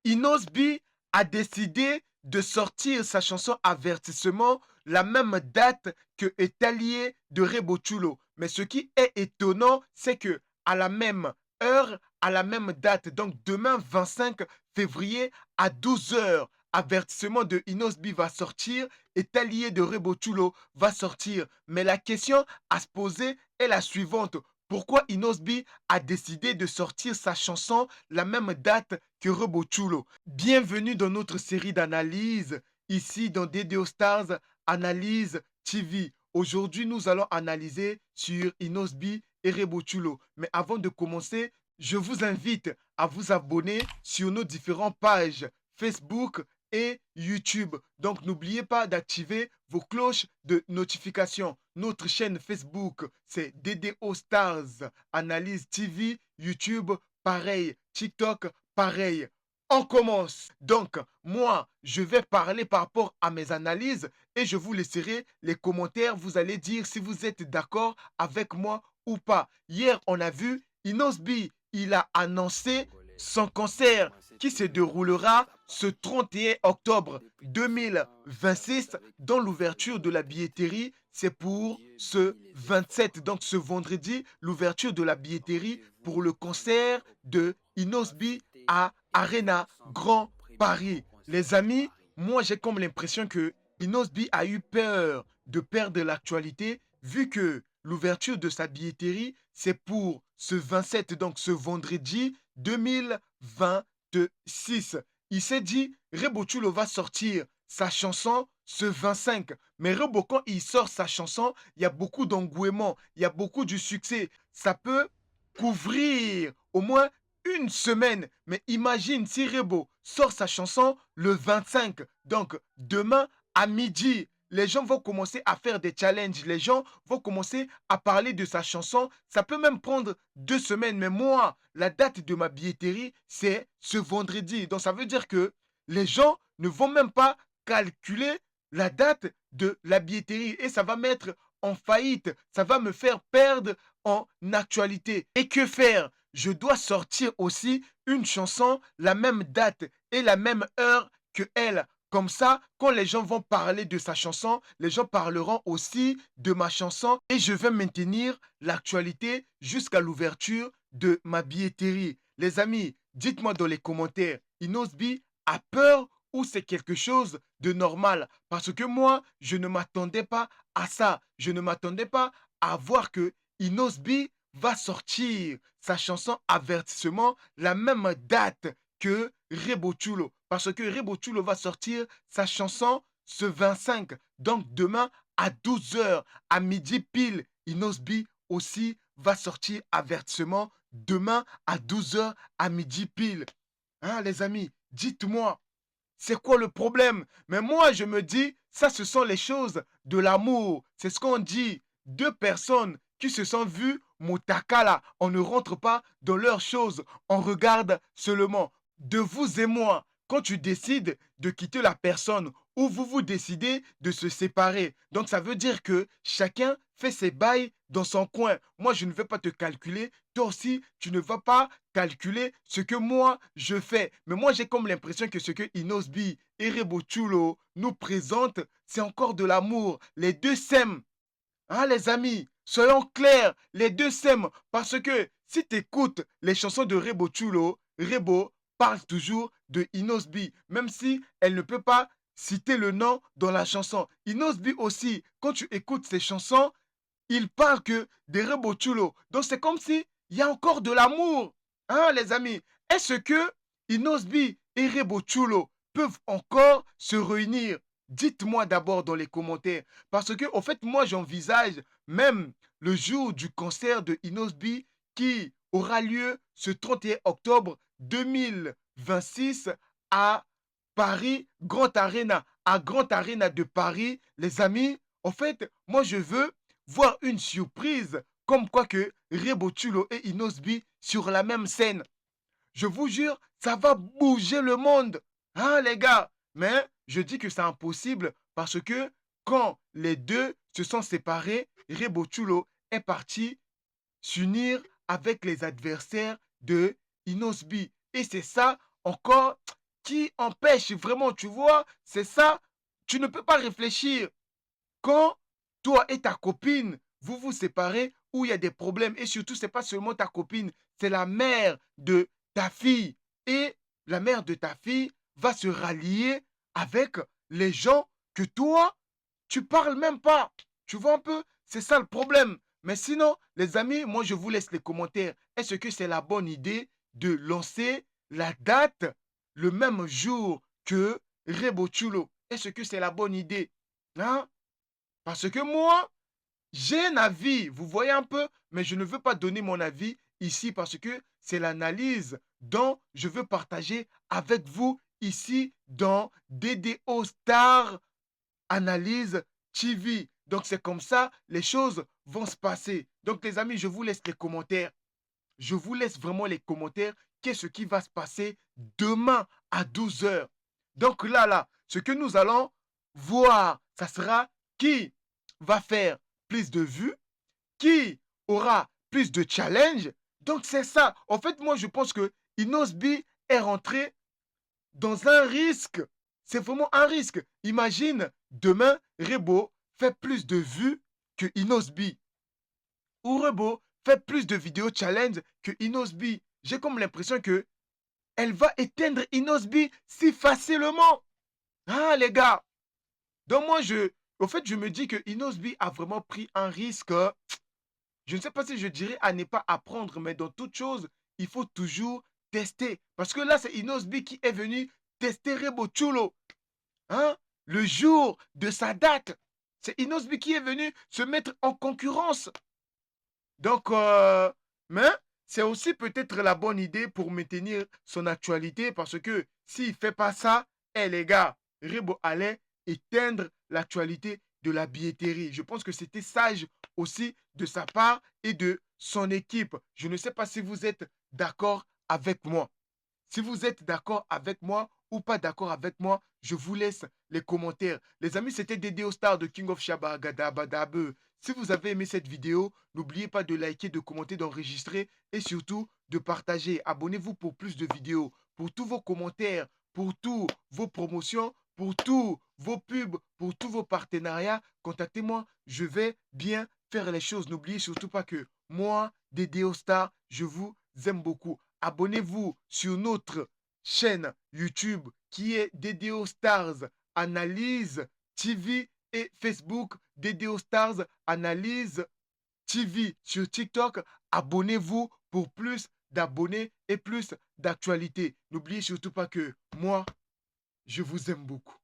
Inosbi a décidé de sortir sa chanson Avertissement la même date que Etalier de Rebochulo. Mais ce qui est étonnant, c'est que à la même heure, à la même date, donc demain 25 février à 12 heures, Avertissement de Inosbi va sortir, Etalier de Rebochulo va sortir. Mais la question à se poser est la suivante. Pourquoi Inosbi a décidé de sortir sa chanson la même date que Rebochulo? Bienvenue dans notre série d'analyses, ici dans DDO Stars Analyse TV. Aujourd'hui, nous allons analyser sur Inosbi et Rebochulo. Mais avant de commencer, je vous invite à vous abonner sur nos différentes pages Facebook et YouTube. Donc, n'oubliez pas d'activer vos cloches de notification. Notre chaîne Facebook, c'est DDO Stars Analyse TV. YouTube, pareil. TikTok, pareil. On commence. Donc, moi, je vais parler par rapport à mes analyses et je vous laisserai les commentaires. Vous allez dire si vous êtes d'accord avec moi ou pas. Hier, on a vu Inosbi, il a annoncé son concert qui se déroulera ce 31 octobre 2026 dans l'ouverture de la billetterie. C'est pour ce 27, donc ce vendredi, l'ouverture de la billetterie pour le concert de Inosbi à Arena Grand Paris. Les amis, moi j'ai comme l'impression que Inosbi a eu peur de perdre l'actualité vu que l'ouverture de sa billetterie, c'est pour ce 27, donc ce vendredi 2026. Il s'est dit, Rebochulo va sortir sa chanson ce 25. Mais Rebo, quand il sort sa chanson, il y a beaucoup d'engouement, il y a beaucoup de succès. Ça peut couvrir au moins une semaine. Mais imagine si Rebo sort sa chanson le 25, donc demain à midi. Les gens vont commencer à faire des challenges. Les gens vont commencer à parler de sa chanson. Ça peut même prendre 2 semaines. Mais moi, la date de ma billetterie, c'est ce vendredi. Donc ça veut dire que les gens ne vont même pas calculer la date de la billetterie. Et ça va mettre en faillite. Ça va me faire perdre en actualité. Et que faire? Je dois sortir aussi une chanson la même date et la même heure que elle. Comme ça, quand les gens vont parler de sa chanson, les gens parleront aussi de ma chanson et je vais maintenir l'actualité jusqu'à l'ouverture de ma billetterie. Les amis, dites-moi dans les commentaires, Inosbi a peur ou c'est quelque chose de normal? Parce que moi, je ne m'attendais pas à ça. Je ne m'attendais pas à voir que Inosbi va sortir sa chanson Avertissement la même date que Rebochulo. Parce que Rebochulo va sortir sa chanson ce 25. Donc demain à 12 heures à midi pile, Inosbi aussi va sortir Avertissement demain à 12 heures à midi pile. Hein, les amis, dites-moi, c'est quoi le problème? Mais moi, je me dis, ça, ce sont les choses de l'amour. C'est ce qu'on dit. Deux personnes qui se sont vues, Motakala, on ne rentre pas dans leurs choses. On regarde seulement. De vous et moi, quand tu décides de quitter la personne ou vous décidez de se séparer. Donc, ça veut dire que chacun fait ses bails dans son coin. Moi, je ne vais pas te calculer. Toi aussi, tu ne vas pas calculer ce que moi, je fais. Mais moi, j'ai comme l'impression que ce que Inosbi et Rebochulo nous présentent, c'est encore de l'amour. Les deux s'aiment. Hein, les amis, soyons clairs, les deux s'aiment. Parce que si tu écoutes les chansons de Rebochulo, Rebo parle toujours de Inosbi, même si elle ne peut pas citer le nom dans la chanson. Inosbi aussi, quand tu écoutes ses chansons, il parle que de Rebochulo. Donc c'est comme si il y a encore de l'amour. Hein, les amis? Est-ce que Inosbi et Rebochulo peuvent encore se réunir? Dites-moi d'abord dans les commentaires. Parce que, au fait, moi, j'envisage même le jour du concert de Inosbi qui aura lieu ce 31 octobre 2026 à Paris, Grand Arena. À Grand Arena de Paris, les amis, en fait, moi, je veux voir une surprise comme quoi que Rebochulo et Inosbi sur la même scène. Je vous jure, ça va bouger le monde. Hein, les gars? Mais je dis que c'est impossible parce que quand les deux se sont séparés, Rebochulo est parti s'unir avec les adversaires de Inosbi. Et c'est ça encore qui empêche vraiment, tu vois, c'est ça, tu ne peux pas réfléchir. Quand toi et ta copine, vous vous séparez, où il y a des problèmes, et surtout, c'est pas seulement ta copine, c'est la mère de ta fille. Et la mère de ta fille va se rallier avec les gens que toi, tu parles même pas. Tu vois un peu? C'est ça le problème. Mais sinon, les amis, moi, je vous laisse les commentaires. Est-ce que c'est la bonne idée de lancer la date le même jour que Rebo Chulo? Est-ce que c'est la bonne idée? Hein? Parce que moi, j'ai un avis, vous voyez un peu, mais je ne veux pas donner mon avis ici parce que c'est l'analyse dont je veux partager avec vous ici dans DDO Star Analyse TV. Donc c'est comme ça, les choses vont se passer. Donc les amis, je vous laisse les commentaires. Je vous laisse vraiment les commentaires. Qu'est-ce qui va se passer demain à 12 heures? Donc là, ce que nous allons voir, ça sera qui va faire plus de vues, qui aura plus de challenge. Donc c'est ça. En fait, moi, je pense que Inosbi est rentré dans un risque. C'est vraiment un risque. Imagine, demain, Rebo fait plus de vues que Inosbi. Ou Rebo fait plus de vidéos challenge que Inosbi. J'ai comme l'impression que elle va éteindre Inosbi si facilement. Ah, les gars. Donc moi, au fait, je me dis que Inosbi a vraiment pris un risque. Je ne sais pas si je dirais à ne pas apprendre, mais dans toute chose, il faut toujours tester. Parce que là, c'est Inosbi qui est venu tester Rebo Chulo. Hein? Le jour de sa date. C'est Inosbi qui est venu se mettre en concurrence. Donc, mais c'est aussi peut-être la bonne idée pour maintenir son actualité parce que s'il ne fait pas ça, eh les gars, Rebo allait éteindre l'actualité de la billetterie. Je pense que c'était sage aussi de sa part et de son équipe. Je ne sais pas si vous êtes d'accord avec moi. Si vous êtes d'accord avec moi ou pas d'accord avec moi, je vous laisse les commentaires. Les amis, c'était Dédé au star de King of Shabba Gadabadabe. Si vous avez aimé cette vidéo, n'oubliez pas de liker, de commenter, d'enregistrer et surtout de partager. Abonnez-vous pour plus de vidéos, pour tous vos commentaires, pour tous vos promotions, pour tous vos pubs, pour tous vos partenariats. Contactez-moi, je vais bien faire les choses. N'oubliez surtout pas que moi, Dédé au star, je vous aime beaucoup. Abonnez-vous sur notre chaîne YouTube qui est DDO Stars Analyse TV et Facebook DDO Stars Analyse TV sur TikTok. Abonnez-vous pour plus d'abonnés et plus d'actualités. N'oubliez surtout pas que moi, je vous aime beaucoup.